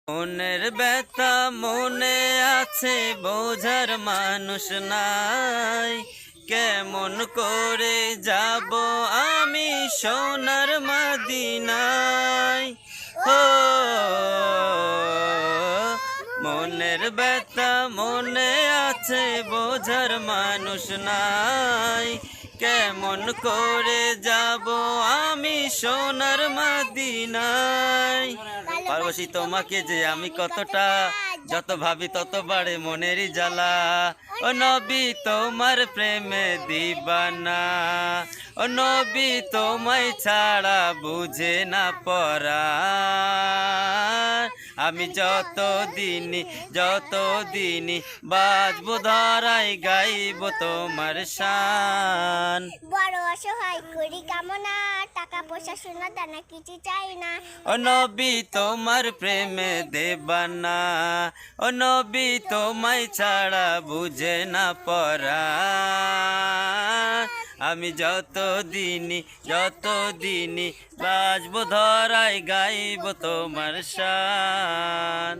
মনের ব্যথা মনে আছে, বোঝার মানুষ নাই। কেমন করে যাব আমি সোনার মদিনায়? ও মনের ব্যথা মনে আছে, বোঝার মানুষ নাই। কেমন করে যাব আমি সোনার মদিনায়? পারবশী তোমাকে যে আমি কতটা, যত ভাবি তত বাড়ে মনেরই জ্বালা। ও নবী তোমার প্রেমে দিবানা, ও নবী তোমায় ছাড়া বুঝে না পরাণ। আমি যতদিন বাজবো ধরাই গাইব তোমার শান। বড় অসহায় করি কামনা, টাকা পয়সা সোনা দানা কিছু চাই না। ও নবী তোমার প্রেমে দেবানা, ও নবী তোমায় ছাড়া বুঝে না পরাণ। আমি যতদিন বাজবো ধরাই গাইব তোমার শান।